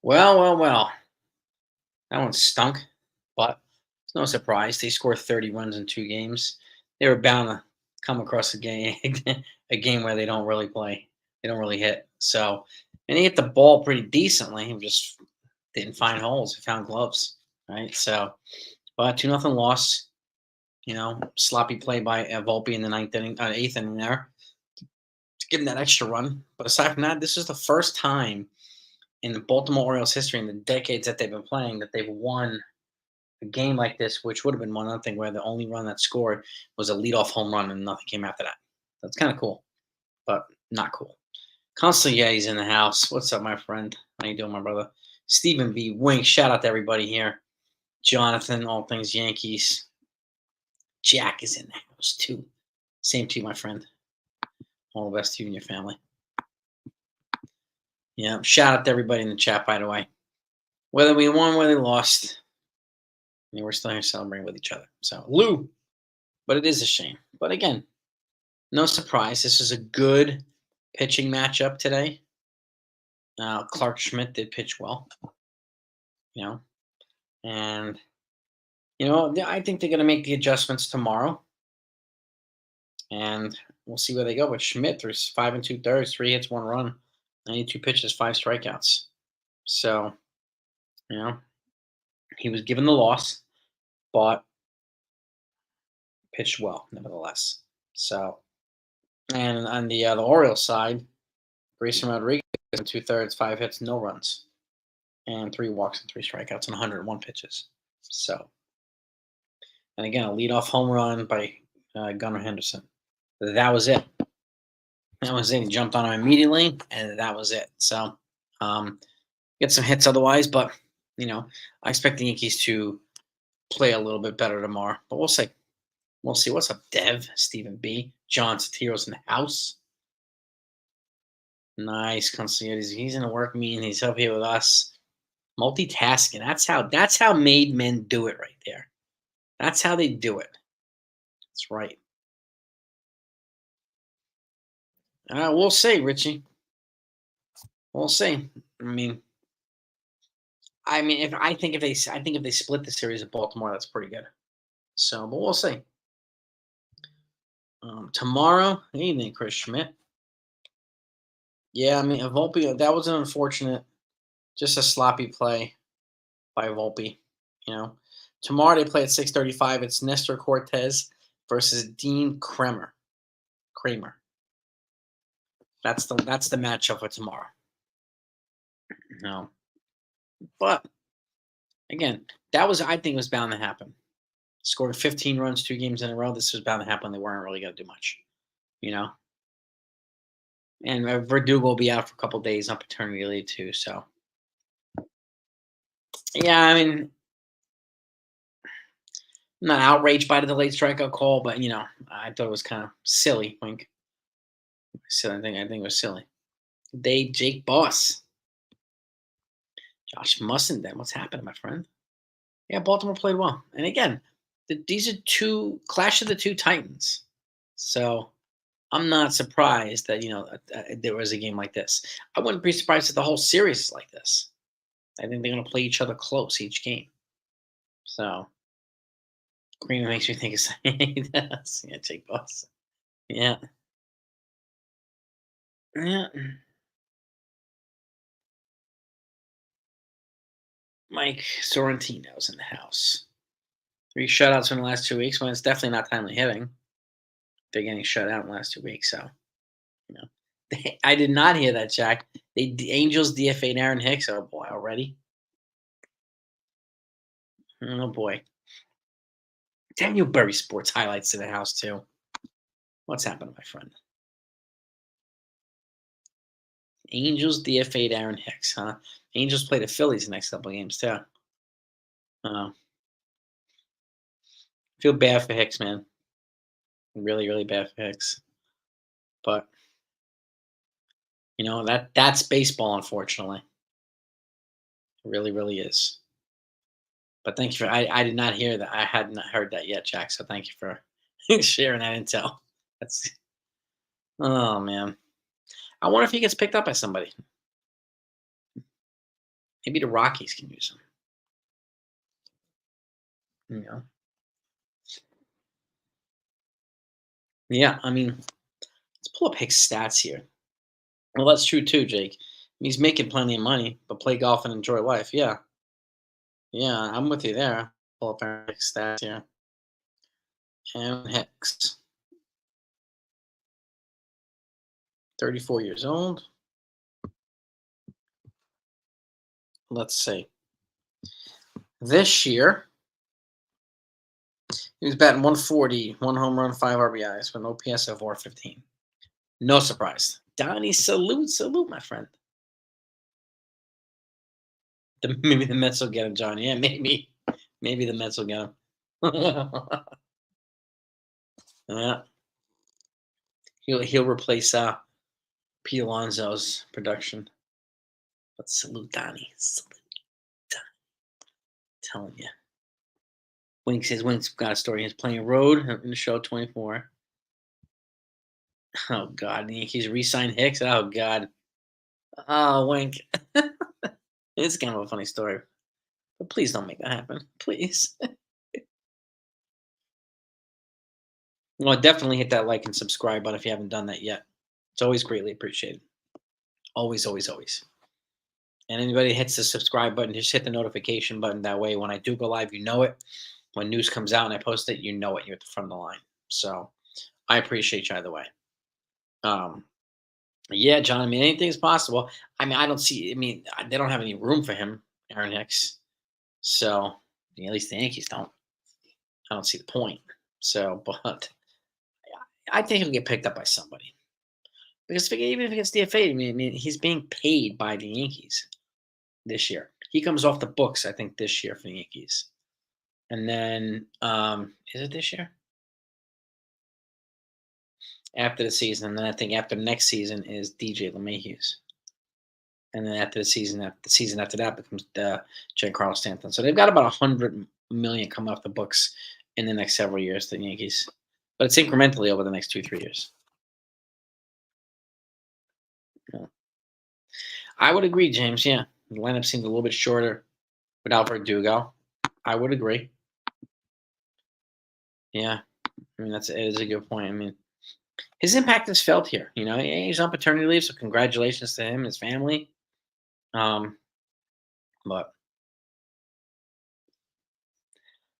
Well, well, well. That one stunk, but it's no surprise. They scored 30 runs in 2 games. They were bound to come across a game, a game where they don't really play. They don't really hit. So, and he hit the ball pretty decently. He just didn't find holes. He found gloves, right? So, but 2-0 loss. Sloppy play by Volpe in the ninth inning, eighth inning there to give him that extra run. But aside from that, this is the first time in the Baltimore Orioles history in the decades that they've been playing that they've won a game like this, which would have been 1-0, where the only run that scored was a leadoff home run and nothing came after that. That's kind of cool, but not cool. Consiglie's in the house. What's up, my friend? How you doing, my brother? Stephen B. Wink. Shout out to everybody here. Jonathan, all things Yankees. Jack is in the house too. Same to you, my friend. All the best to you and your family. Yeah. Shout out to everybody in the chat, by the way. Whether we won, whether we lost, we're still here celebrating with each other. So, Lou, but it is a shame. But again, no surprise. This is a good pitching matchup today. Clark Schmidt did pitch well, you know, and I think they're going to make the adjustments tomorrow, and we'll see where they go. But Schmidt threw 5 2/3, 3 hits, 1 run, 92 pitches, 5 strikeouts. So, he was given the loss, but pitched well nevertheless. So, and on the Orioles side, Grayson Rodriguez in 2/3, 5 hits, no runs, and 3 walks and 3 strikeouts on 101 pitches. So, and again, a leadoff home run by Gunnar Henderson. That was it. That was it. He jumped on him immediately, and that was it. So, get some hits otherwise, but I expect the Yankees to play a little bit better tomorrow. But we'll see. We'll see. What's up, Dev? Stephen B. John Satiros in the house. Nice, Consigliere. He's in a work meeting. He's up here with us. Multitasking. That's how made men do it right there. That's how they do it. That's right. We'll see, Richie. We'll see. I think if they split the series at Baltimore, that's pretty good. So, but we'll see. Tomorrow evening, Chris Schmidt. Yeah, Volpe. That was an unfortunate, just a sloppy play by Volpe. Tomorrow they play at 6:35. It's Nestor Cortez versus Dean Kramer. That's the matchup for tomorrow. No, but again, I think was bound to happen. Scored 15 runs 2 games in a row. This was bound to happen. They weren't really going to do much, And Verdugo will be out for a couple days on paternity leave too. So, yeah, I'm not outraged by the delayed strikeout call, but I thought it was kind of silly. Wink. So I think it was silly. Jake Boss, Josh Mussenden. What's happening, my friend? Yeah, Baltimore played well, and again, these are clash of the two Titans. So I'm not surprised that there was a game like this. I wouldn't be surprised if the whole series is like this. I think they're going to play each other close each game. So Green makes me think it's he does. Yeah, Jake Boss. Yeah. Yeah. Mike Sorrentino's in the house. 3 shutouts in the last 2 weeks. Well, it's definitely not timely hitting. They're getting shut out in the last 2 weeks, so I did not hear that, Jack. The Angels DFA'd Aaron Hicks. Oh boy, already. Oh boy. Daniel Berry Sports highlights in the house too. What's happening, my friend? Angels DFA'd Aaron Hicks, huh? Angels play the Phillies the next couple of games too. Feel bad for Hicks, man. Really, really bad for Hicks. But that's baseball, unfortunately. It really, really is. But thank you for I did not hear that. I had not heard that yet, Jack. So thank you for sharing that intel. That's oh man. I wonder if he gets picked up by somebody. Maybe the Rockies can use him. Yeah. I mean, let's pull up Hicks stats here. Well, that's true too, Jake. He's making plenty of money, but play golf and enjoy life. Yeah, yeah, I'm with you there. Pull up our Hicks stats here. And Hicks, 34 years old. Let's see. This year, he was batting 140, one home run, 5 RBIs, with an OPS of 415. No surprise. Donnie, salute, my friend. Maybe the Mets will get him, John. Yeah, maybe. Maybe the Mets will get him. Yeah, he'll replace Pete Alonso's production. But salute Donnie. Salute Donnie. Telling you. Wink says Wink's got a story. He's playing road in the show 24. Oh God, the Yankees re-signed Hicks. Oh God. Oh Wink. It's kind of a funny story. But please don't make that happen. Please. Well, definitely hit that like and subscribe button if you haven't done that yet. It's always greatly appreciated. Always, always, always. And anybody hits the subscribe button, just hit the notification button. That way, when I do go live, you know it. When news comes out and I post it, you know it. You're at the front of the line. So I appreciate you either way. Um, yeah, John. I mean, anything's possible. I mean, I don't see. I mean, they don't have any room for him, Aaron Hicks. So at least the Yankees don't. I don't see the point. So, but I think he'll get picked up by somebody because even if he gets DFA, I mean, he's being paid by the Yankees this year. He comes off the books, I think, this year for the Yankees. And then, is it this year? After the season, and then I think after next season is DJ LeMahieu's, and then after the season after that becomes Giancarlo Stanton. So they've got about 100 million coming off the books in the next several years, the Yankees, but it's incrementally over the next 2-3 years. Yeah. I would agree, James. Yeah, the lineup seems a little bit shorter without Verdugo. I would agree. Yeah, I mean it is a good point. I mean, his impact is felt here. He's on paternity leave, so congratulations to him and his family. Um, but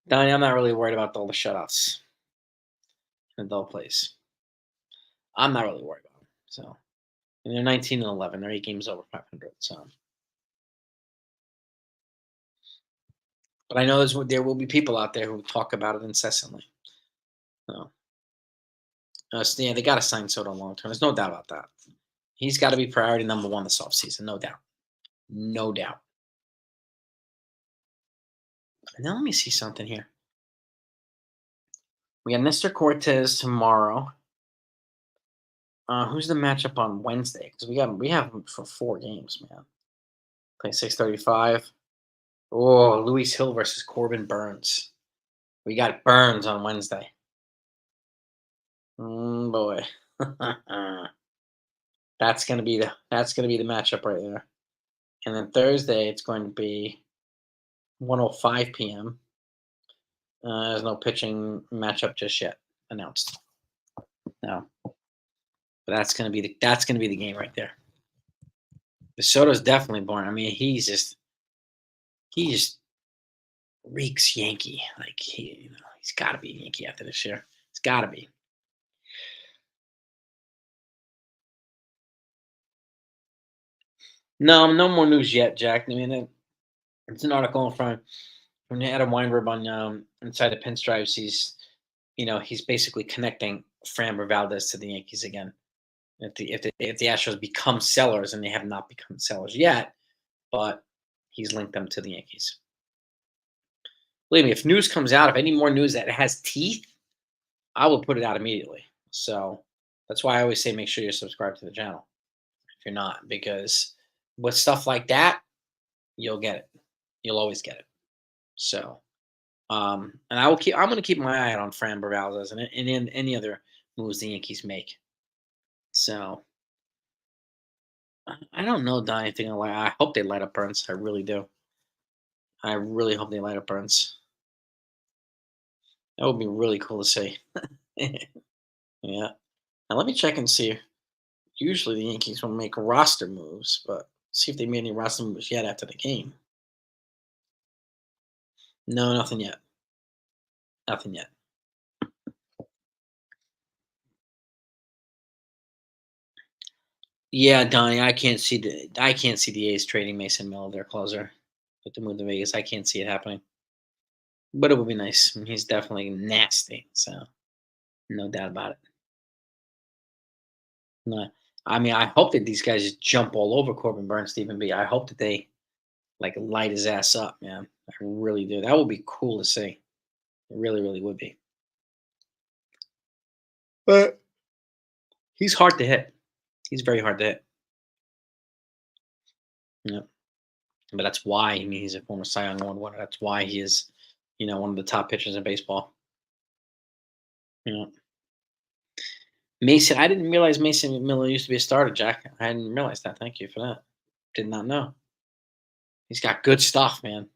Donnie, I'm not really worried about all the shutouts in the dull place. I'm not really worried about them. So, and they're 19-11. They're 8 games over 500. So, but I know there will be people out there who talk about it incessantly. So, yeah, they got to sign Soto long term. There's no doubt about that. He's got to be priority number one this offseason, no doubt. No doubt. And now let me see something here. We got Mr. Cortez tomorrow. Who's the matchup on Wednesday? Because we have him for 4 games, man. Play 6:35. Oh, Luis Hill versus Corbin Burns. We got Burns on Wednesday. Boy, that's gonna be the matchup right there. And then Thursday it's going to be 1:05 p.m. There's no pitching matchup just yet announced. No, but that's gonna be the game right there. Soto's definitely born. I mean, he just reeks Yankee. Like he's got to be a Yankee after this year. It's got to be. No, no more news yet, Jack. I mean, it's an article from Adam Weinberg on Inside the Pinstripes. He's basically connecting Framber Valdez to the Yankees again. If the Astros become sellers, and they have not become sellers yet, but he's linked them to the Yankees. Believe me, if news comes out, if any more news that has teeth, I will put it out immediately. So that's why I always say make sure you're subscribed to the channel if you're not, because with stuff like that, you'll get it. You'll always get it. So, and I'm going to keep my eye out on Framber Valdez and any other moves the Yankees make. So, I don't know that anything. I hope they light up Burns. I really do. I really hope they light up Burns. That would be really cool to see. Yeah. Now let me check and see. Usually the Yankees will make roster moves, but see if they made any roster moves yet after the game. No, nothing yet. Nothing yet. Yeah, Donnie, I can't see the A's trading Mason Miller, their closer, with the move to Vegas. I can't see it happening. But it would be nice. He's definitely nasty, so no doubt about it. No, I mean, I hope that these guys just jump all over Corbin Burns, Stephen B. I hope that they like light his ass up, man. I really do. That would be cool to see. It really, really would be. But he's hard to hit. He's very hard to hit. Yeah. But that's why, I mean, he's a former Cy Young Award winner. That's why he is, one of the top pitchers in baseball. You know, Mason. I didn't realize Mason Miller used to be a starter, Jack. I didn't realize that. Thank you for that. Did not know. He's got good stuff, man.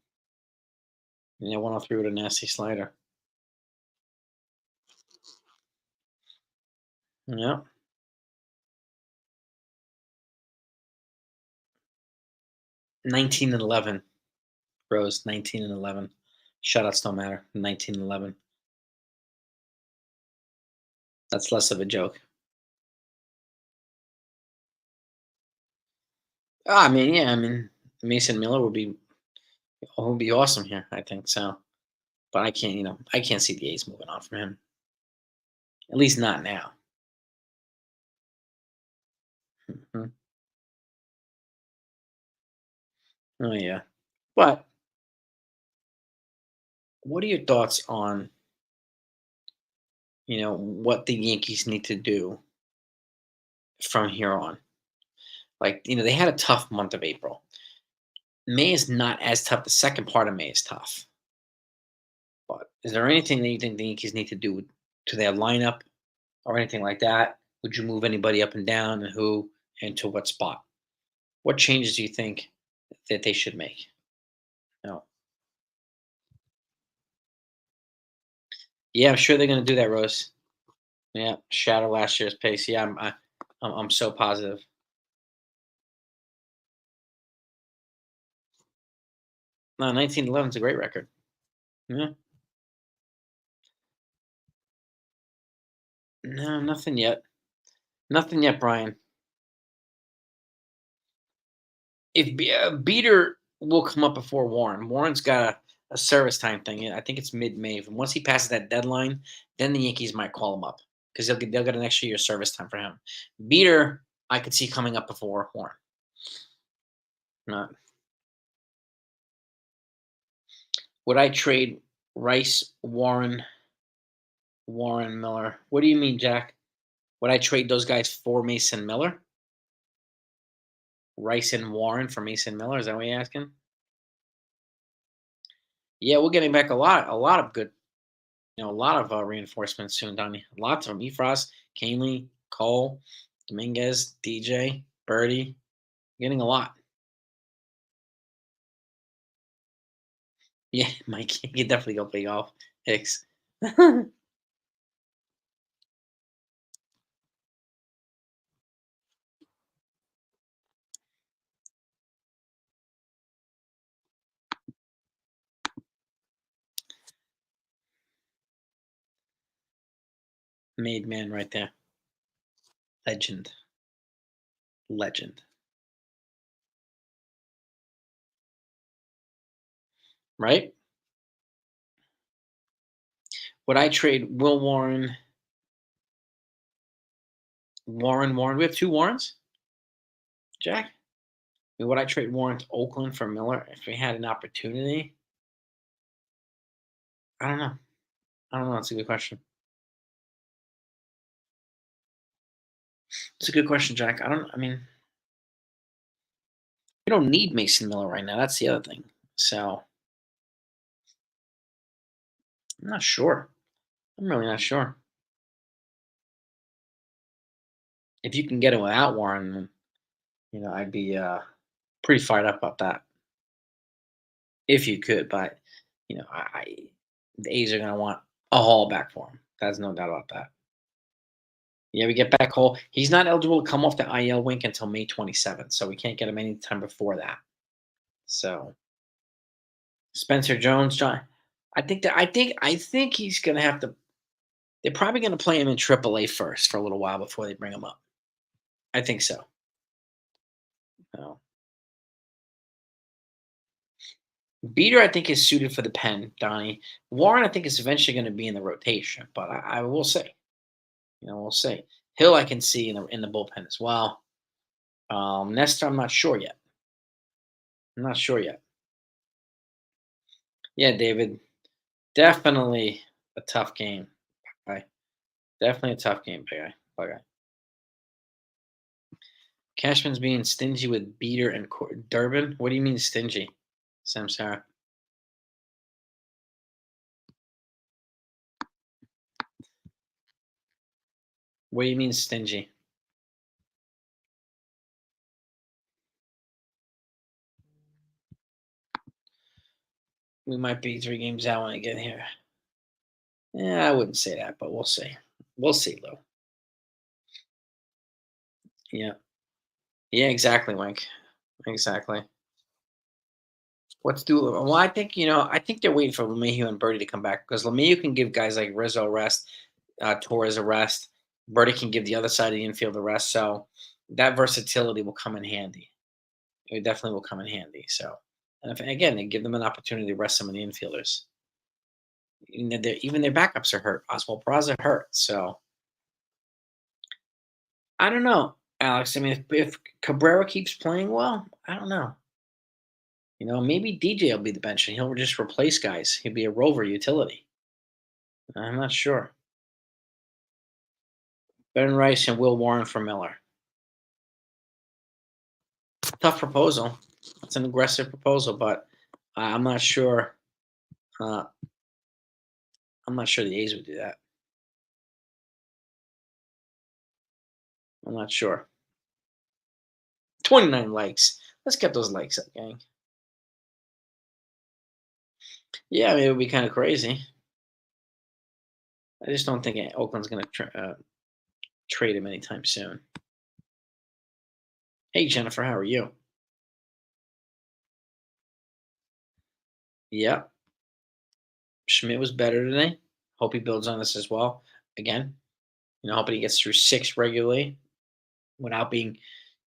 103 with a nasty slider. Yeah. 19 and 11. Rose, 19 and 11. Shutouts don't matter. 19 and 11. That's less of a joke. I mean, yeah, I mean, Mason Miller would be awesome here. I think so, but I can't see the A's moving on from him. At least not now. Mhm. Oh yeah, but what are your thoughts on what the Yankees need to do from here on? Like they had a tough month of April. May is not as tough. The second part of May is tough. But is there anything that you think the Yankees need to do to their lineup or anything like that? Would you move anybody up and down, and who, and to what spot? What changes do you think that they should make? No. Yeah, I'm sure they're going to do that, Rose. Yeah, shatter last year's pace. Yeah, I'm so positive. No, 1911 is a great record. Yeah. No, nothing yet. Nothing yet, Brian. If Beater will come up before Warren. Warren's got a service time thing. I think it's mid-May. Once he passes that deadline, then the Yankees might call him up because they'll get an extra year service time for him. Beater, I could see coming up before Warren. Not would I trade Rice, Warren Miller? What do you mean, Jack? Would I trade those guys for Mason Miller? Rice and Warren for Mason Miller? Is that what you're asking? Yeah, we're getting back a lot of good, a lot of reinforcements soon, Donnie. Lots of them. Efros, Canley, Cole, Dominguez, DJ, Birdie. Getting a lot. Yeah, Mike, you can definitely go play golf. Hicks. Made man right there. Legend. Legend. Right? Would I trade Will Warren? We have two Warrens, Jack? Would I trade Warren to Oakland for Miller if we had an opportunity? I don't know. I don't know. That's a good question. It's a good question, Jack. I mean, we don't need Mason Miller right now. That's the other thing. So I'm not sure. I'm really not sure. If you can get him without Warren, then, I'd be pretty fired up about that if you could. But the A's are gonna want a haul back for him. There's no doubt about that. Yeah, we get back Hall. He's not eligible to come off the IL wink until May 27th, so we can't get him any time before that. So Spencer Jones, John. I think he's gonna have to. They're probably gonna play him in AAA first for a little while before they bring him up. I think so. No. Beater, I think, is suited for the pen, Donnie. Warren, I think, is eventually going to be in the rotation, but I will say, we'll see. Hill, I can see in the bullpen as well. Nestor, I'm not sure yet. I'm not sure yet. Yeah, David, definitely a tough game. Right? Definitely a tough game, big guy. Big guy. Cashman's being stingy with Beater and Durbin. What do you mean stingy, Samsara? What do you mean stingy? We might be 3 games out when I get here. Yeah, I wouldn't say that, but we'll see. We'll see, though. Yeah. Yeah, exactly, Wink. Exactly. What's do well, I think they're waiting for LeMahieu and Birdie to come back because LeMahieu can give guys like Rizzo a rest, Torres a rest. Birdie can give the other side of the infield a rest. So that versatility will come in handy. It definitely will come in handy. So, and if, again, they give them an opportunity to rest some of the infielders. Even their backups are hurt. Oswald Peraza hurt. So I don't know, Alex. I mean, if Cabrera keeps playing well, I don't know. Maybe DJ will be the bench and he'll just replace guys. He'll be a rover utility. I'm not sure. Ben Rice and Will Warren for Miller. Tough proposal. It's an aggressive proposal, but I'm not sure. Uh, I'm not sure the A's would do that. I'm not sure. 29 likes. Let's get those likes up, gang. Yeah, I mean, it would be kind of crazy. I just don't think Oakland's going to trade him anytime soon. Hey, Jennifer, how are you? Yeah, Schmidt was better today. Hope he builds on this as well. Again, hoping he gets through 6 regularly without being,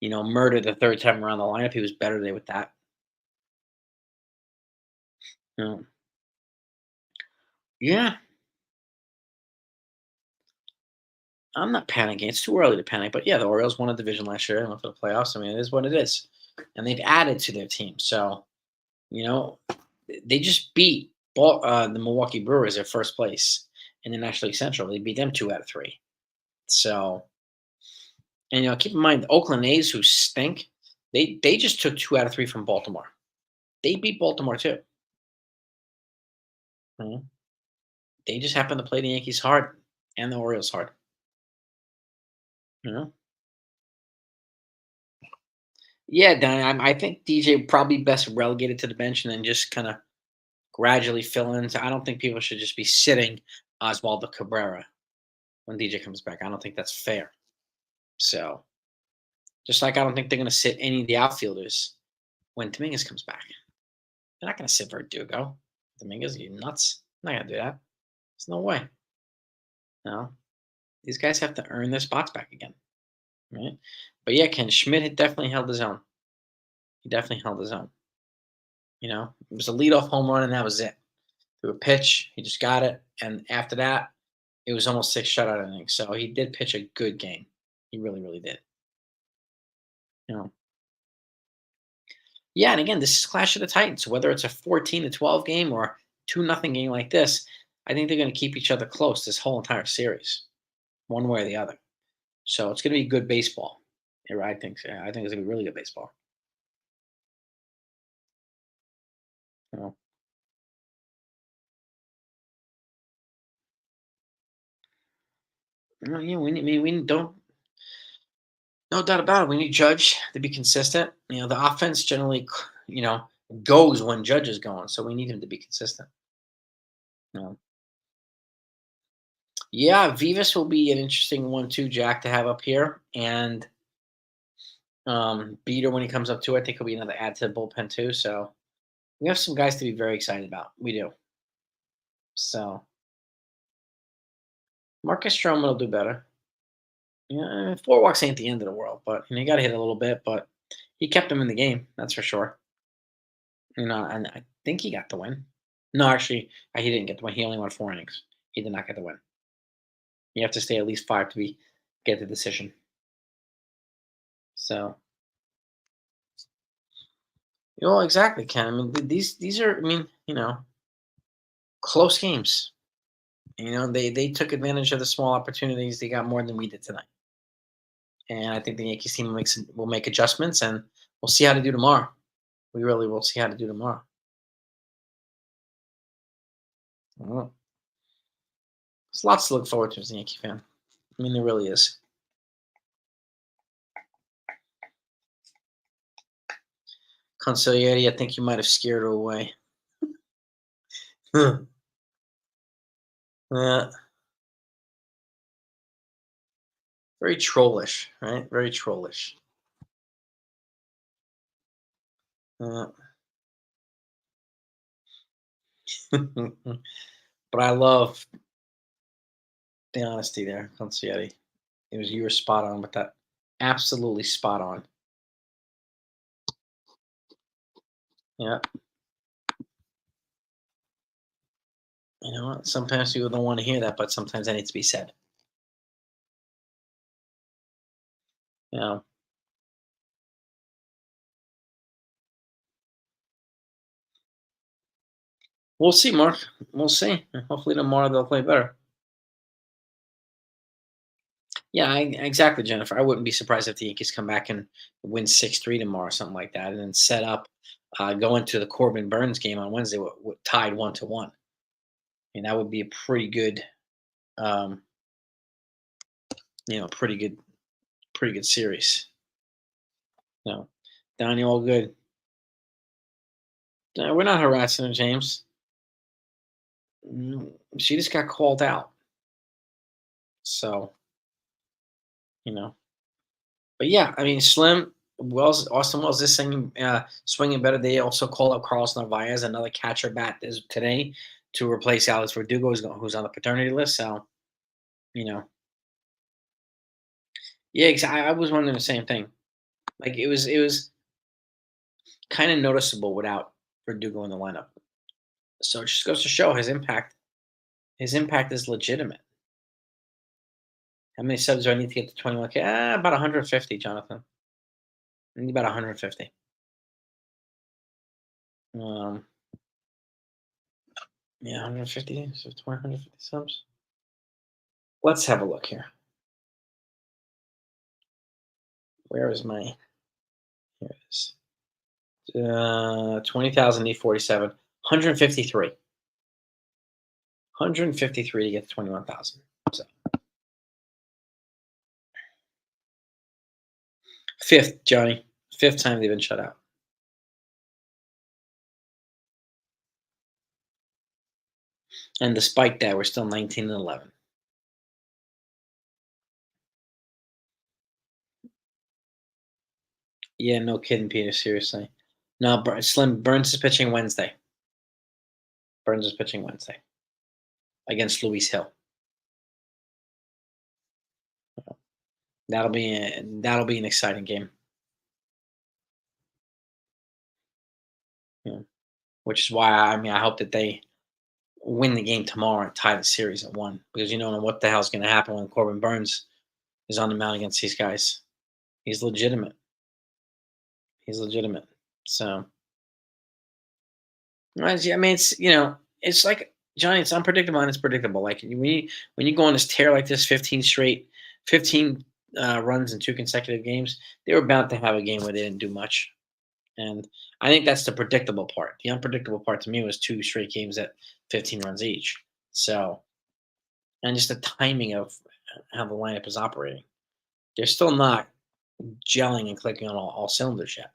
murdered the third time around the lineup. He was better today with that. Um, yeah, I'm not panicking. It's too early to panic, but yeah, the Orioles won a division last year and went for the playoffs. I mean, it is what it is, and they've added to their team. So you know, they just beat the Milwaukee Brewers at first place in the National League Central. They beat them 2 out of 3. So, and keep in mind the Oakland A's, who stink, they just took 2 out of 3 from Baltimore. They beat Baltimore too. Mhm. They just happen to play the Yankees hard and the Orioles hard. You know. Yeah, Dan, I think DJ probably best relegated to the bench and then just kind of gradually fill in. So I don't think people should just be sitting Oswaldo Cabrera when DJ comes back. I don't think that's fair. So just like I don't think they're going to sit any of the outfielders when Dominguez comes back. They're not going to sit Verdugo. Dominguez, you nuts? I'm not going to do that. There's no way. No, these guys have to earn their spots back again, right? But yeah, Ken Schmidt had definitely held his own. He definitely held his own. It was a leadoff home run, and that was it. Through a pitch, he just got it, and after that, it was almost 6 shutout innings. So he did pitch a good game. He really, really did. You know. Yeah, and again, this is Clash of the Titans. Whether it's a 14-12 game or 2-0 game like this, I think they're going to keep each other close this whole entire series, one way or the other. So it's going to be good baseball. Yeah, I think. So. Yeah, I think it's going to be really good baseball. You know. Yeah, we don't. No doubt about it. We need Judge to be consistent. The offense generally, goes when Judge is going, so we need him to be consistent. You know. Yeah, Vivas will be an interesting one too, Jack, to have up here, and Beater when he comes up too. I think he'll be another add to the bullpen too. So we have some guys to be very excited about. We do. So Marcus Stroman will do better. Yeah, 4 walks ain't the end of the world, but he got to hit a little bit. But he kept him in the game, that's for sure. And I think he got the win. No, actually, he didn't get the win. He only won 4 innings. He did not get the win. You have to stay at least 5 to get the decision. So, exactly, Ken. I mean, these are, close games. They took advantage of the small opportunities. They got more than we did tonight, and I think the Yankees team will make adjustments, and we'll see how to do tomorrow. We really will see how to do tomorrow. Well, there's lots to look forward to as a Yankee fan. I mean, there really is. Conciliati, I think you might have scared her away. Yeah, very trollish, right? Very trollish. Uh, but I love the honesty there, Conciliati. You were spot on with that. Absolutely spot on. Yeah. You know what? Sometimes people don't want to hear that, but sometimes that needs to be said. Yeah. We'll see, Mark. We'll see. Hopefully tomorrow they'll play better. Yeah, exactly, Jennifer. I wouldn't be surprised if the Yankees come back and win 6-3 tomorrow, or something like that, and then set up, go into the Corbin Burns game on Wednesday, tied 1-1. And that would be a um, pretty good, pretty good series. No, Donnie, all good. We're not harassing her, James. She just got called out. So, you know. But yeah, I mean, Slim Austin Wells is swinging better. They also called up Carlos Narvaez, another catcher bat today to replace Alex Verdugo, who's on the paternity list. So, you know, yeah, I was wondering the same thing. Like it was kind of noticeable without Verdugo in the lineup. So it just goes to show his impact. His impact is legitimate. How many subs do I need to get to 21K? About 150, Jonathan. I need about 150. Um, yeah, 150, so 150 subs. Let's have a look here. Where is my? Here it is. 20,047. 153. 153 to get to 21,000. So fifth, Johnny. Fifth time they've been shut out. And despite that, we're still 19-11. Yeah, no kidding, Peter. Seriously. No, Slim Burns is pitching Wednesday. Burns is pitching Wednesday against Luis Hill. That'll be an exciting game. Yeah. Which is why I hope that they win the game tomorrow and tie the series at 1, because you don't know what the hell's going to happen when Corbin Burns is on the mound against these guys. He's legitimate. He's legitimate. So, I mean, it's like Johnny. It's unpredictable and it's predictable. Like when you go on this tear like this, 15 runs in 2 consecutive games, they were bound to have a game where they didn't do much. And I think that's the predictable part. The unpredictable part to me was 2 straight games at 15 runs each. So, and just the timing of how the lineup is operating. They're still not gelling and clicking on all cylinders yet.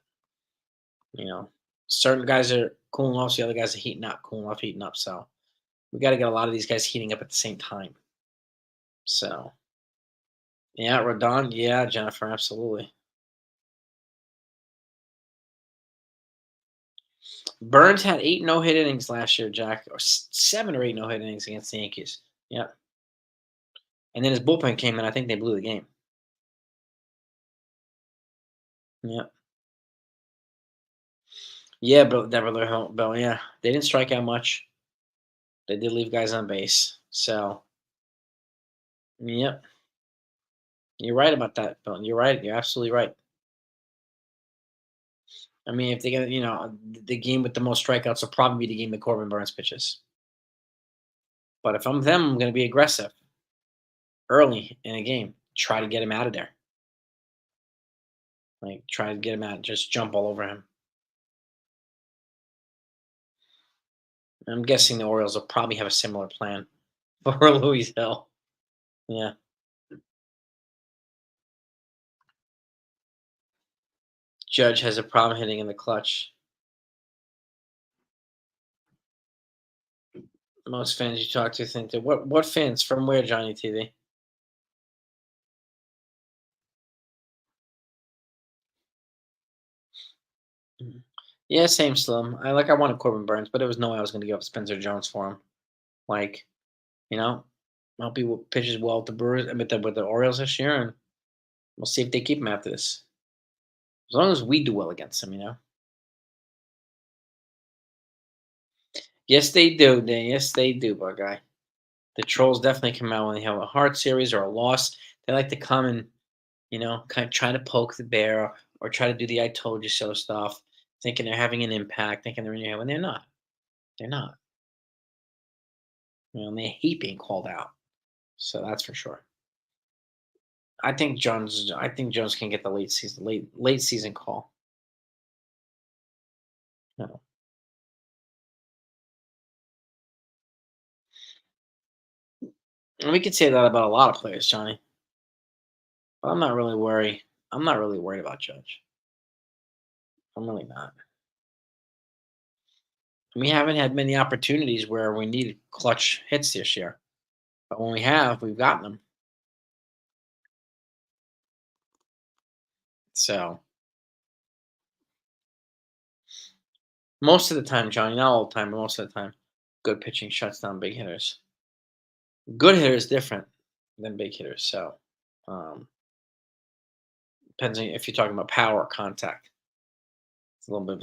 You know, certain guys are cooling off, so the other guys are heating up, cooling off, heating up. So we got to get a lot of these guys heating up at the same time. So yeah, Rodon, yeah, Jennifer, absolutely. Burns had 8 no-hit innings last year, Jack, or 7 or 8 no-hit innings against the Yankees. Yeah, and then his bullpen came in. I think they blew the game. Yeah, yeah, but Bell, yeah, they didn't strike out much. They did leave guys on base. So, yep, you're right about that, Bill. You're right. You're absolutely right. I mean, if they get, the game with the most strikeouts will probably be the game that Corbin Burns pitches. But if I'm them, I'm going to be aggressive early in a game. Try to get him out of there. Like, try to get him out. Just jump all over him. I'm guessing the Orioles will probably have a similar plan for Louis Hill. Yeah. Judge has a problem hitting in the clutch. Most fans you talk to think that what fans from where, Johnny TV? Mhm. Yeah, same Slim. I wanted Corbin Burns, but there was no way I was going to give up Spencer Jones for him. Like, you know, I hope he pitches well with the Brewers and with the Orioles this year, and we'll see if they keep him after this. As long as we do well against him, Yes, they do. Yes, they do, bug guy. The trolls definitely come out when they have a hard series or a loss. They like to come and kind of try to poke the bear or try to do the "I told you so" stuff, thinking they're having an impact, thinking they're in your head when they're not. They're not. And they hate being called out. So that's for sure. I think Jones can get the late season call. No. And we could say that about a lot of players, Johnny. But I'm not really worried. I'm not really worried about Judge. I'm really not. We haven't had many opportunities where we needed clutch hits this year. But when we have, we've gotten them. So most of the time, Johnny, not all the time, but most of the time, good pitching shuts down big hitters. Good hitters different than big hitters. So um, depends on if you're talking about power or contact. It's a little bit of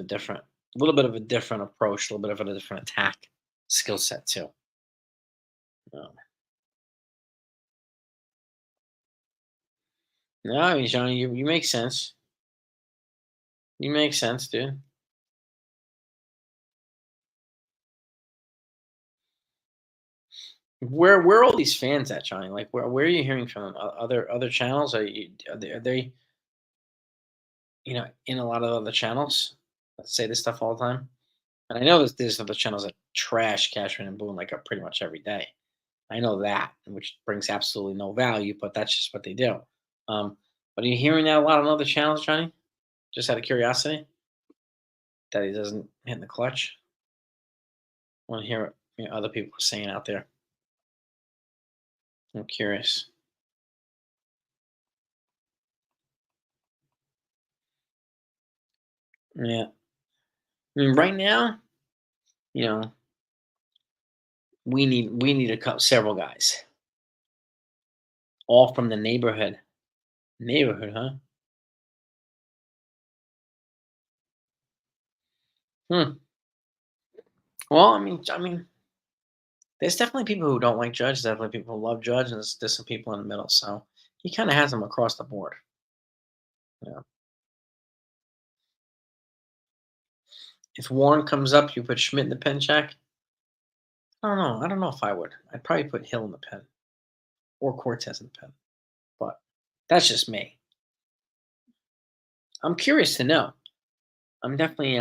a different approach, a little bit of a different attack skill set too. Um, no, I mean, Johnny, you make sense. You make sense, dude. Where are all these fans at, Johnny? Like, where are you hearing from them? Other channels? Are they in a lot of other channels that say this stuff all the time? And I know there's other channels that trash Cashman and Boone like pretty much every day. I know that, which brings absolutely no value, but that's just what they do. Um, but are you hearing that a lot on other channels, Johnny? Just out of curiosity, that he doesn't hit in the clutch. I want to hear what other people are saying out there. I'm curious. Yeah, I mean, right now, you know, we need a couple, several guys, all from the neighborhood. Neighborhood, huh? Hmm. Well, I mean, there's definitely people who don't like Judge. There's definitely people who love Judge, and there's some people in the middle. So he kind of has them across the board. Yeah. If Warren comes up, you put Schmidt in the pen check. I don't know. I don't know if I would. I'd probably put Hill in the pen or Cortez in the pen. But that's just me. I'm curious to know. I'm definitely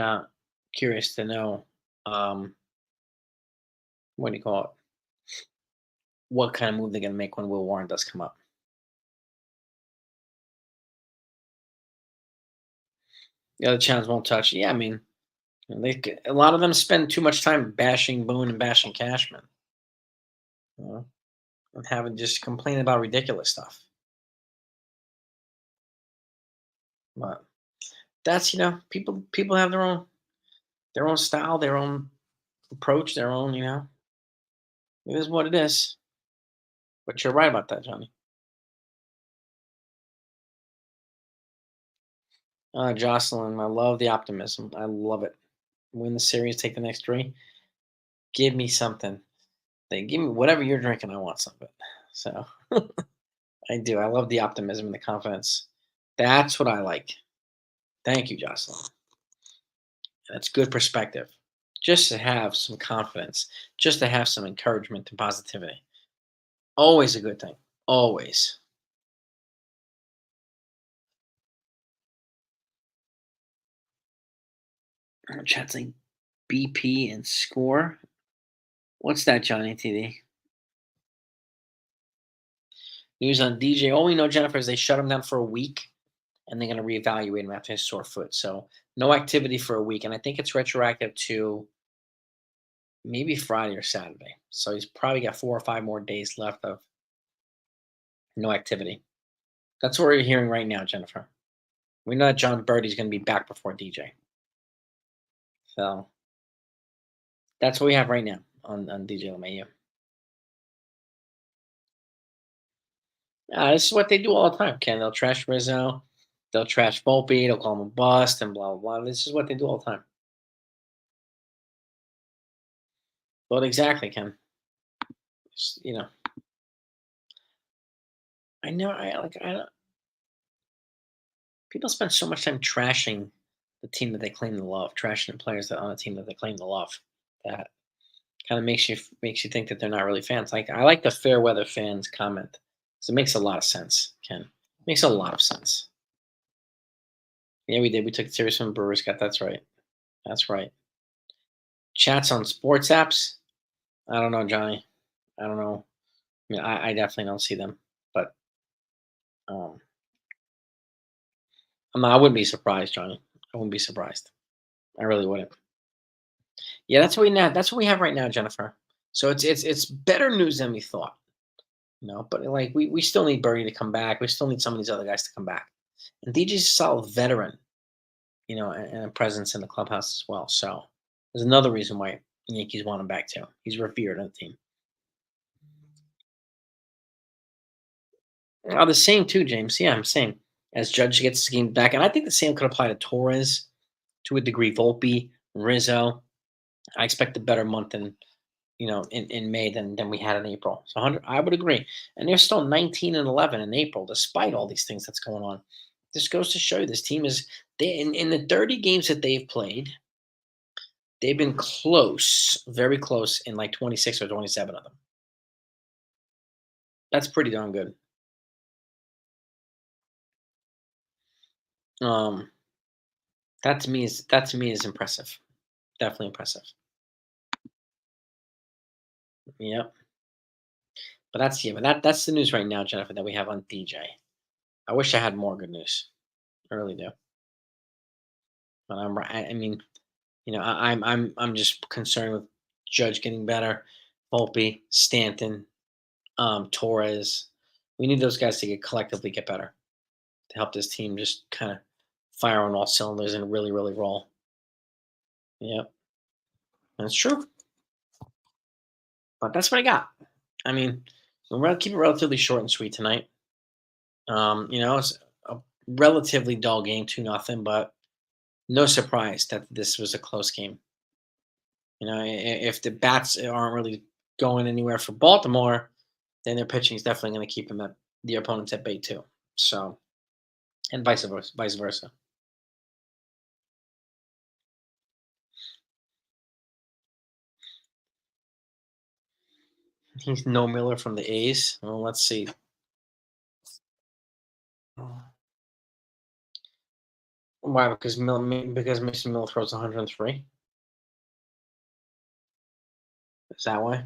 curious to know. Um, what do you call it? What kind of move they're gonna make when Will Warren does come up? The other channels won't touch. Yeah, I mean, a lot of them spend too much time bashing Boone and bashing Cashman, you know, and having just complain about ridiculous stuff. But that's people have their own style, their own approach, their own. It is what it is. But you're right about that, Johnny. Jocelyn, I love the optimism. I love it. Win the series, take the next three. Give me something. They give me whatever you're drinking. I want some of it. So I do. I love the optimism and the confidence. That's what I like. Thank you, Jocelyn. That's good perspective. Just to have some confidence, just to have some encouragement and positivity. Always a good thing. Always. Chat's like BP and score. What's that, Johnny TD? News on DJ. All we know, Jennifer, is they shut him down for a week and they're going to reevaluate him after his sore foot. So no activity for a week. And I think it's retroactive to maybe Friday or Saturday. So he's probably got 4 or 5 more days left of no activity. That's what we're hearing right now, Jennifer. We know that John Birdie's going to be back before DJ. So that's what we have right now on DJ LeMahieu. This is what they do all the time, Ken. They'll trash Rizzo. They'll trash Volpe. They'll call him a bust and blah, blah, blah. This is what they do all the time. But exactly, Ken. You know, I know. I don't. People spend so much time trashing the team that they claim to love, trashing the players that on a team that they claim to love. That kind of makes you think that they're not really fans. Like I like the fair weather fans comment. So it makes a lot of sense, Ken. Makes a lot of sense. Yeah, we did. We took it serious from Brewers. Got that's right. That's right. Chats on sports apps. I don't know, Johnny. I don't know. I mean, I definitely don't see them, but um, I wouldn't be surprised, Johnny. I wouldn't be surprised. I really wouldn't. Yeah, that's what we now. That's what we have right now, Jennifer. So it's better news than we thought. But like we still need Birdie to come back. We still need some of these other guys to come back. And DJ's a solid veteran, and a presence in the clubhouse as well. So there's another reason why Yankees want him back too. He's revered on the team. The same too, James. Yeah, I'm same. As Judge gets his game back, and I think the same could apply to Torres to a degree. Volpe, Rizzo. I expect a better month in May than we had in April. So 100, I would agree. And they're still 19-11 in April, despite all these things that's going on. This goes to show you this team is they in the 30 games that they've played, they've been close, very close in like 26 or 27 of them. That's pretty darn good. Um, that to me is impressive. Definitely impressive. Yep. But that's the news right now, Jennifer, that we have on DJ. I wish I had more good news. I really do. But I mean, I'm just concerned with Judge getting better, Volpe, Stanton, Torres. We need those guys to collectively get better to help this team just kind of fire on all cylinders and really, really roll. Yep, that's true. But that's what I got. I mean, we're gonna keep it relatively short and sweet tonight. It's a relatively dull game, 2-0, but no surprise that this was a close game. If the bats aren't really going anywhere for Baltimore, then their pitching is definitely going to keep the opponents at bay too. So, and vice versa, vice versa. He's no Miller from the A's. Well, let's see. Why? Because Mason Miller throws 103. Is that why?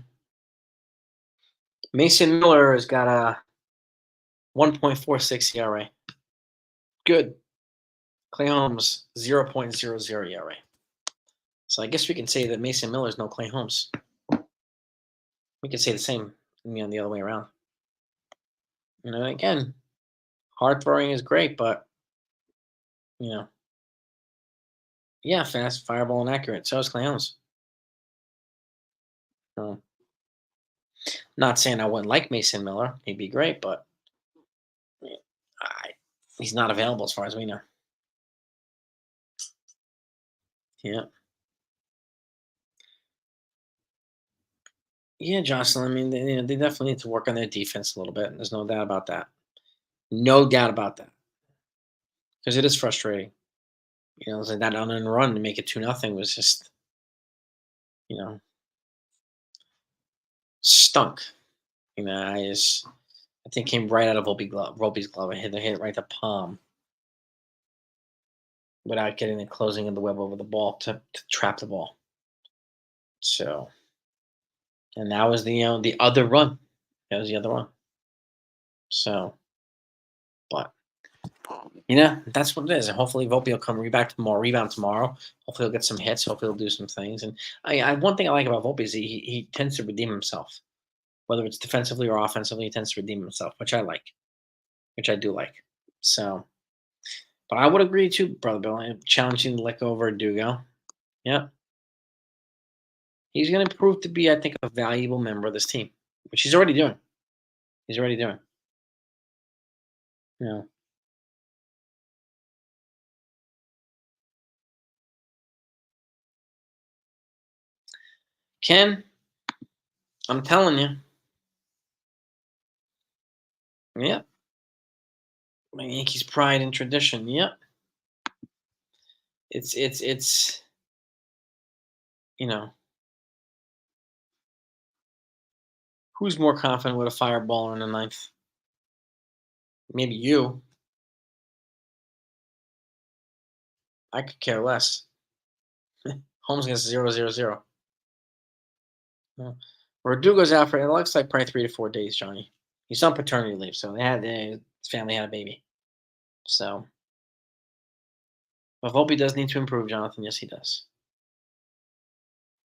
Mason Miller has got a 1.46 ERA. Good. Clay Holmes 0.00 ERA. So I guess we can say that Mason Miller is no Clay Holmes. We could say the same, the other way around. Again, hard throwing is great, but you know, yeah, fast, fireball, and accurate. So is Clay Holmes. So, not saying I wouldn't like Mason Miller; he'd be great, but I, he's not available as far as we know. Yeah, yeah, Jocelyn. I mean, they definitely need to work on their defense a little bit. There's no doubt about that. No doubt about that, because it is frustrating. It's like that on and run to make it 2-0 was just, you know, stunk. I think came right out of Volpe's glove. I hit it right the palm without getting the closing of the web over the ball to trap the ball. So, and that was the other run. That was the other one. So, but that's what it is. And hopefully Volpe will come rebound tomorrow. Hopefully he'll get some hits. Hopefully he'll do some things. And one thing I like about Volpe is he tends to redeem himself, whether it's defensively or offensively. He tends to redeem himself, which I like, which I do like. So, but I would agree too, brother Bill. Challenging to let go of Verdugo. Yeah, he's going to prove to be, I think, a valuable member of this team, which he's already doing. He's already doing. Yeah. Ken, I'm telling you. Yeah. My Yankees pride and tradition. Yep. It's you know who's more confident with a fireball in the ninth? Maybe you. I could care less. Holmes gets 0-0-0. Yeah. Verdugo's out for it looks like probably 3 to 4 days, Johnny. He's on paternity leave, so his family had a baby. So, but Volpe does need to improve, Jonathan. Yes, he does.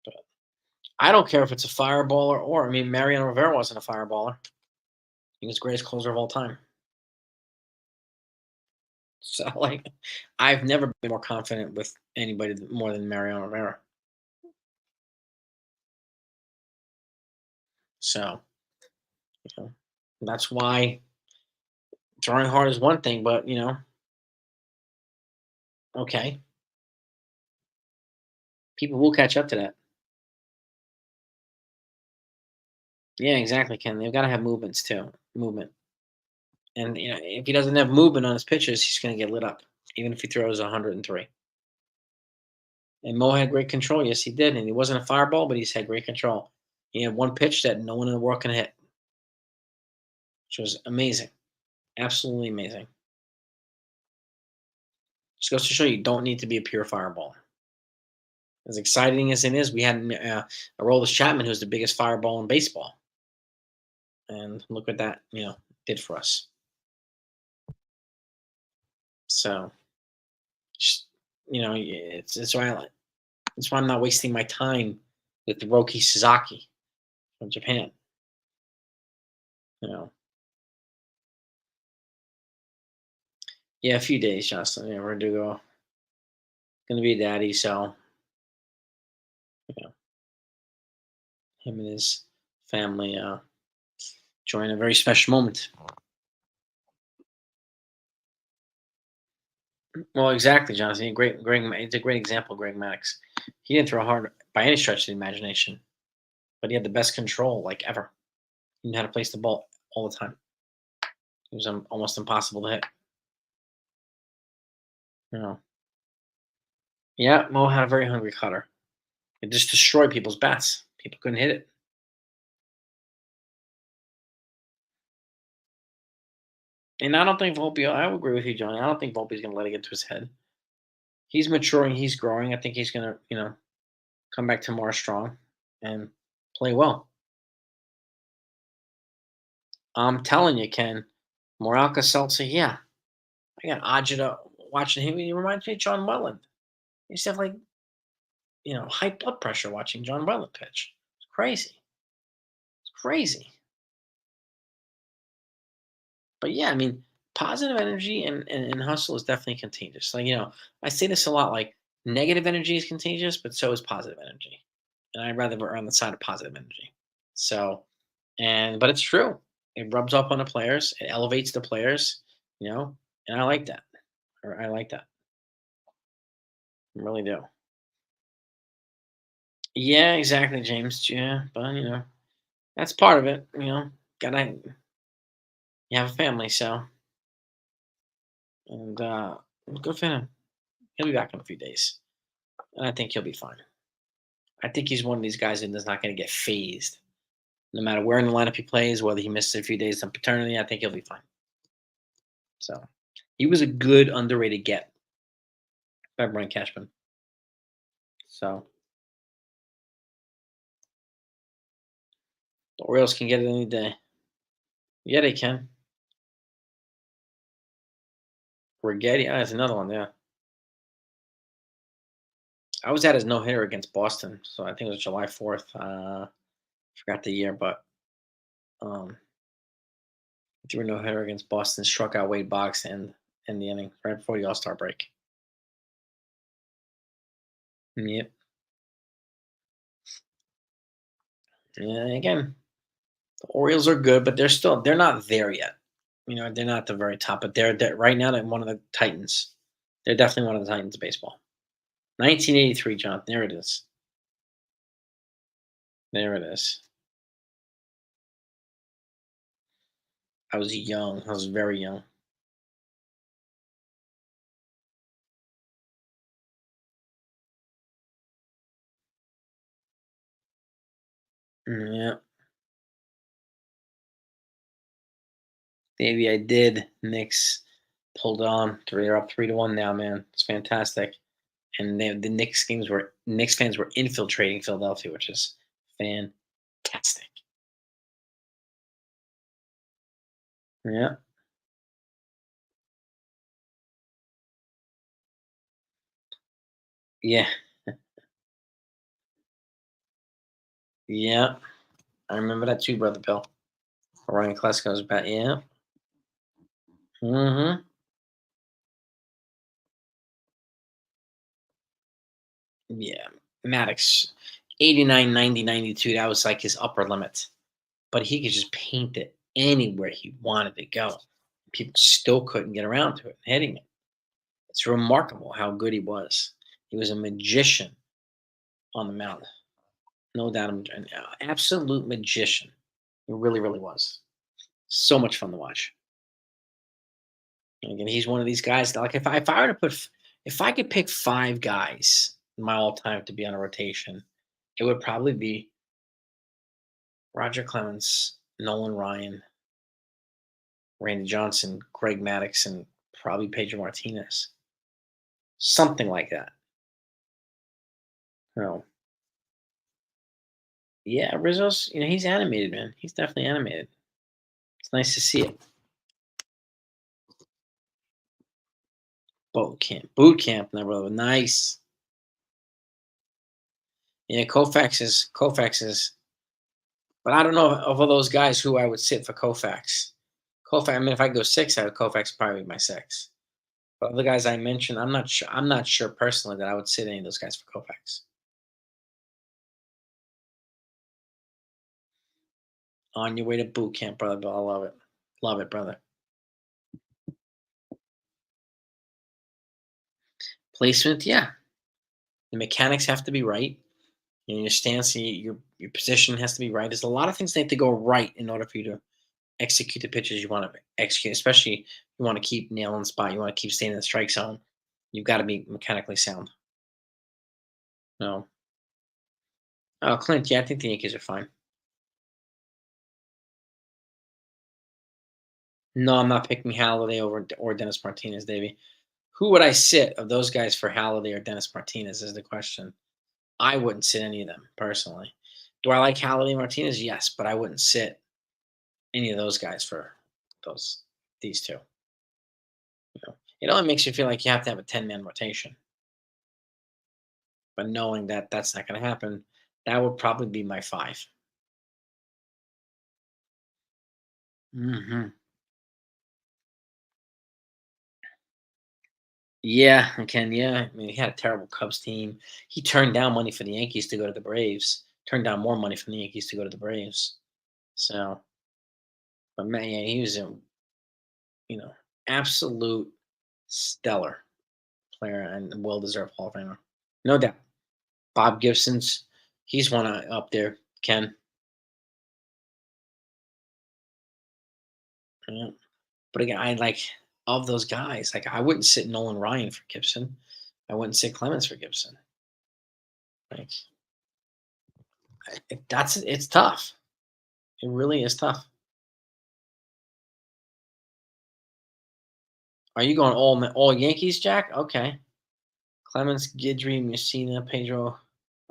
But I don't care if it's a fireballer or I mean, Mariano Rivera wasn't a fireballer. He was the greatest closer of all time. So, like, I've never been more confident with anybody more than Mariano Rivera. So, you know, that's why throwing hard is one thing, but okay, people will catch up to that. Yeah, exactly, Ken. They've got to have movements too. Movement. And if he doesn't have movement on his pitches, he's going to get lit up, even if he throws 103. And Mo had great control. Yes, he did. And he wasn't a fireball, but he's had great control. He had one pitch that no one in the world can hit, which was amazing. Absolutely amazing. Just goes to show you don't need to be a pure fireball. As exciting as it is, we had Aroldis Chapman, who's the biggest fireball in baseball. And look what that, did for us. So, just, it's why it's why I'm not wasting my time with Roki Sasaki from Japan. You know, yeah, a few days, Justin. Yeah, Verdugo gonna be a daddy, so you know, him and his family join a very special moment. Well, exactly, Jonathan. It's a great example, Greg Maddox. He didn't throw hard by any stretch of the imagination, but he had the best control like ever. He knew how to place the ball all the time. It was almost impossible to hit. You know. Yeah, Mo had a very hungry cutter. It just destroyed people's bats. People couldn't hit it. And I don't think Volpe. I would agree with you, Johnny. I don't think Volpe's going to let it get to his head. He's maturing. He's growing. I think he's going to, come back tomorrow strong and play well. I'm telling you, Ken. Moralka Seltzer, yeah. I got Ajita. watching him. He reminds me of John Welland. He used to have like high blood pressure watching John Welland pitch. It's crazy. It's crazy. But yeah, I mean, positive energy and hustle is definitely contagious. Like, I say this a lot, like negative energy is contagious, but so is positive energy. And I'd rather we're on the side of positive energy. So, but it's true. It rubs off on the players, it elevates the players, and I like that. Or I like that. I really do. Yeah, exactly, James. Yeah, but that's part of it, Gotta you have a family, so and good for him. He'll be back in a few days. And I think he'll be fine. I think he's one of these guys that's not going to get phased. No matter where in the lineup he plays, whether he misses a few days on paternity, I think he'll be fine. So he was a good underrated get by Brian Cashman. So the Orioles can get it any day. Yeah, they can. Rigetti, that's another one. Yeah, I was at his no hitter against Boston, so I think it was July 4th. Forgot the year, but um, he threw a no hitter against Boston, struck out Wade Boggs in the inning right before the All Star break. Yep. Yeah, again, the Orioles are good, but they're not there yet. They're not at the very top, but they're right now they're one of the Titans. They're definitely one of the Titans of baseball. 1983, John. There it is. There it is. I was young. I was very young. Yeah, maybe I did. Knicks pulled on. They're up 3-1 now, man. It's fantastic. And the Knicks fans were infiltrating Philadelphia, which is fantastic. Yeah, yeah, yeah. I remember that too, brother Bill. Ryan Klesko's back. Yeah. Mm-hmm. Yeah. Maddox, 89, 90, 92. That was like his upper limit. But he could just paint it anywhere he wanted to go. People still couldn't get around to it, hitting it. It's remarkable how good he was. He was a magician on the mound. No doubt, an absolute magician. He really, really was. So much fun to watch. And again, he's one of these guys that, like, if I were to if I could pick five guys in my all time to be on a rotation, it would probably be Roger Clemens, Nolan Ryan, Randy Johnson, Greg Maddux, and probably Pedro Martinez. Something like that. You yeah, Rizzo's, he's animated, man. He's definitely animated. It's nice to see it. Boot camp, never nice. Yeah, Koufax is, but I don't know of all those guys who I would sit for Koufax. Koufax, I mean, if I go six, I would Koufax probably be my six. But the guys I mentioned, I'm not sure. I'm not sure personally that I would sit any of those guys for Koufax. On your way to boot camp, brother. Bill, I love it, brother. Placement, yeah. The mechanics have to be right. Your stance, your position has to be right. There's a lot of things that have to go right in order for you to execute the pitches you want to execute. Especially you want to keep nailing the spot. You want to keep staying in the strike zone. You've got to be mechanically sound. No. Oh, Clint. Yeah, I think the Yankees are fine. No, I'm not picking Halladay over or Dennis Martinez, Davey. Who would I sit of those guys for Halladay or Dennis Martinez is the question. I wouldn't sit any of them personally. Do I like Halladay Martinez? Yes, but I wouldn't sit any of those guys for those these two. It only makes you feel like you have to have a 10-man rotation, but knowing that that's not going to happen, that would probably be my 5. Hmm. Yeah, Ken. Yeah, I mean, he had a terrible Cubs team. He turned down money for the Yankees to go to the Braves. Turned down more money from the Yankees to go to the Braves. So, but man, yeah, he was a you know absolute stellar player and well deserved Hall of Famer, no doubt. Bob Gibson's, he's one up there. Ken. Yeah. But again, I like of those guys. Like I wouldn't sit Nolan Ryan for Gibson. I wouldn't sit Clemens for Gibson. Like it's tough. It really is tough. Are you going all Yankees, Jack? Okay. Clemens, Gidry, Messina, Pedro.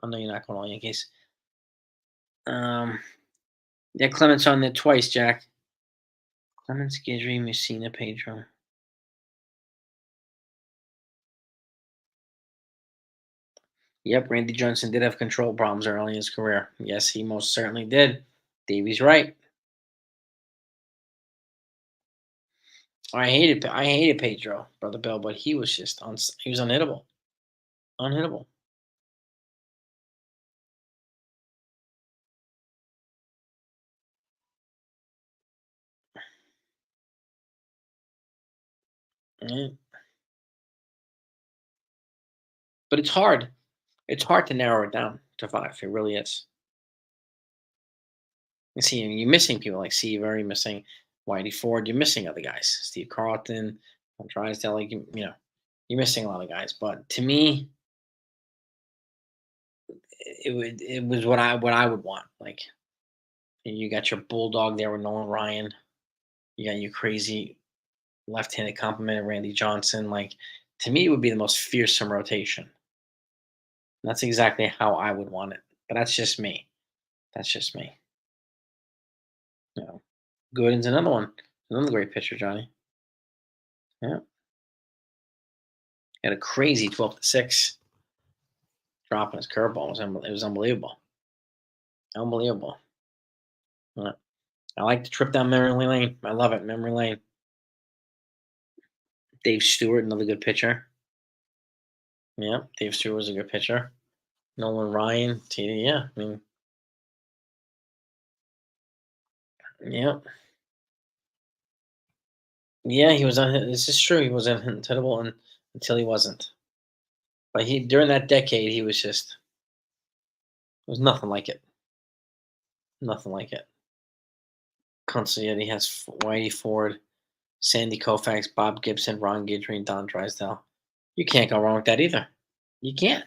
Oh no, you're not going all Yankees. Um, yeah, Clemens on there twice, Jack. Clemens, Gidry, Messina, Pedro. Yep, Randy Johnson did have control problems early in his career. Yes, he most certainly did. Davey's right. I hated Pedro, brother Bill, but he was just he was unhittable, unhittable. Yeah. But it's hard. It's hard to narrow it down to 5. It really is. You see, you're missing people like Seaver, you're missing Whitey Ford, you're missing other guys, Steve Carlton, Drysdale. Like you're missing a lot of guys. But to me, it was what I would want. Like you got your bulldog there with Nolan Ryan. You got your crazy left-handed compliment of Randy Johnson. Like to me, it would be the most fearsome rotation. That's exactly how I would want it. But that's just me. That's just me. You know, Gooden's another one. Another great pitcher, Johnny. Yeah. Had a crazy 12-6 drop in his curveball. It was unbelievable. Unbelievable. Yeah. I like the trip down memory lane. I love it. Memory lane. Dave Stewart, another good pitcher. Yeah. Dave Stewart was a good pitcher. Nolan Ryan. Yeah. I mean, yeah. Yeah, he was on. This is true. He was unhittable until he wasn't. But he during that decade, he was just there was nothing like it. Nothing like it. Constantly, he has Whitey Ford, Sandy Koufax, Bob Gibson, Ron Guidry, and Don Drysdale. You can't go wrong with that either. You can't.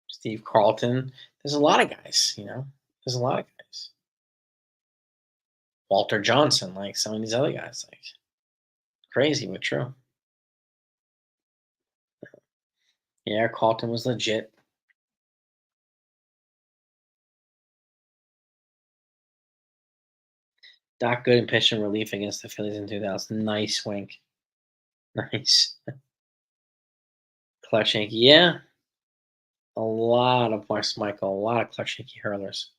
Steve Carlton. There's a lot of guys, There's a lot of guys. Walter Johnson, like some of these other guys, like crazy but true. Yeah, Carlton was legit. Doc Gooden pitched in relief against the Phillies in 2000. Nice wink. Nice. Clutch Yankee. Yeah, a lot of West Michael, a lot of Clutch Yankee hurlers.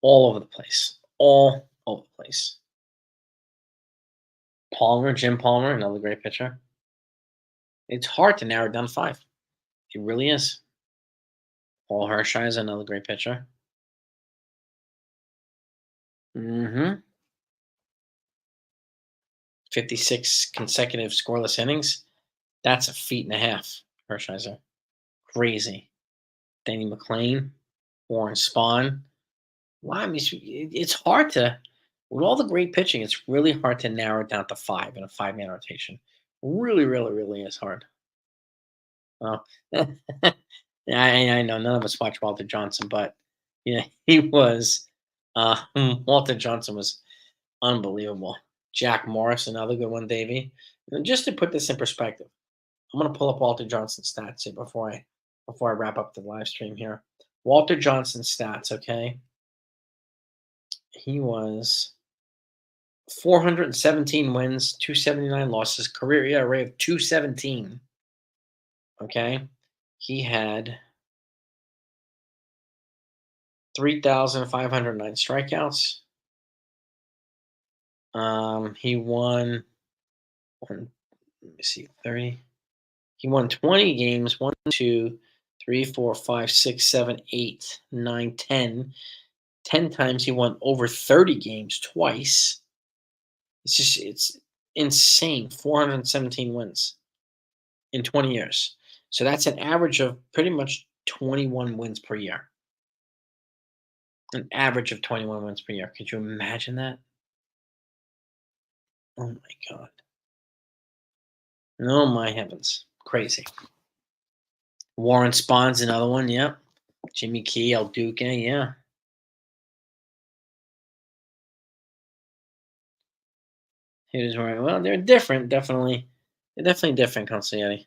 All over the place. All over the place. Palmer, Jim Palmer, another great pitcher. It's hard to narrow it down to 5. It really is. Paul Hershiser, another great pitcher. Mhm. 56 consecutive scoreless innings. That's a feat and a half, Hershiser. Crazy. Danny McClain, Warren Spahn. Wow, I mean, it's hard to, with all the great pitching, it's really hard to narrow it down to 5 in a 5-man rotation. Really, really, really is hard. Oh, yeah, I know none of us watch Walter Johnson, but yeah, he was. Walter Johnson was unbelievable. Jack Morris, another good one, Davey. And just to put this in perspective, I'm gonna pull up Walter Johnson's stats here before I wrap up the live stream here. Walter Johnson's stats, okay? He was 417 wins, 279 losses, career ERA of 217. Okay. He had 3,509 strikeouts. He won, let me see, 30. He won 20 games, 1, 2, 3, 4, 5, 6, 7, 8, 9, 10. 10 times he won over 30 games twice. It's insane. 417 wins in 20 years. So that's an average of pretty much 21 wins per year. An average of 21 wins per year. Could you imagine that? Oh my God. Oh my heavens. Crazy. Warren Spahn's another one. Yep. Jimmy Key, El Duque. Yeah. Hitters were, well, they're different. Definitely. They're definitely different, Consigliere.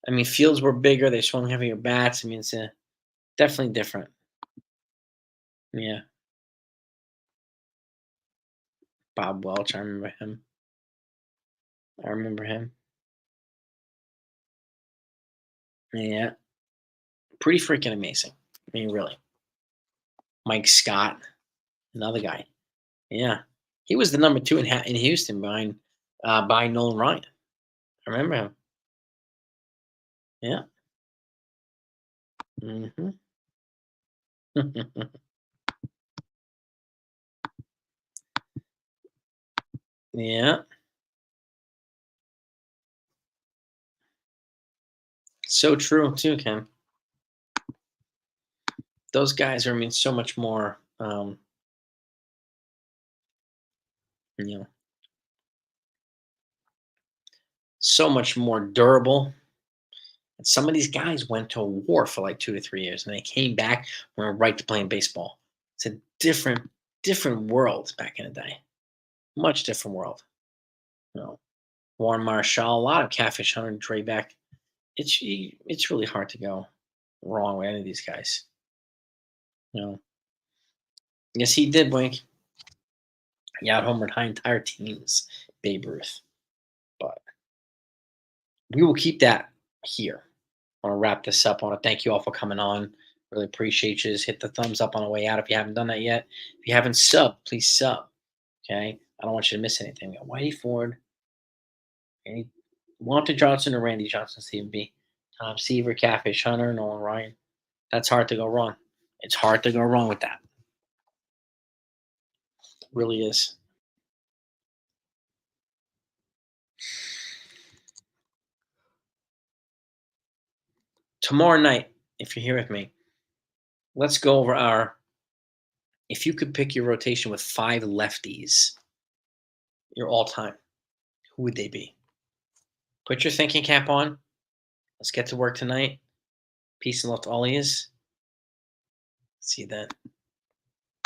I mean, fields were bigger. They swung heavier bats. I mean, it's definitely different. Yeah. Bob Welch. I remember him. I remember him. Yeah. Pretty freaking amazing. I mean, really. Mike Scott, another guy. Yeah. He was the number two in Houston behind Nolan Ryan. I remember him. Yeah. Hmm. Yeah. So true too, Ken. Those guys are, I mean, so much more, you know, so much more durable. And some of these guys went to war for like 2 to 3 years, and they came back and were right to playing baseball. It's a different world back in the day. Much different world. You know, Warren Marshall, a lot of catfish hunter, Dre back. It's really hard to go wrong with any of these guys. You know, yes, he did wink. He out homered high entire teams, Babe Ruth. But we will keep that here. I want to wrap this up. I want to thank you all for coming on. Really appreciate you. Just hit the thumbs up on the way out if you haven't done that yet. If you haven't subbed, please sub. Okay, I don't want you to miss anything. We got Whitey Ford, any Walter Johnson or Randy Johnson, Stephen B, Tom Seaver, Catfish Hunter, Nolan Ryan. That's hard to go wrong. It's hard to go wrong with that. It really is. Tomorrow night, if you're here with me, let's go over our. If you could pick your rotation with 5 lefties, your all time, who would they be? Put your thinking cap on. Let's get to work tonight. Peace and love to all of yous. See you then.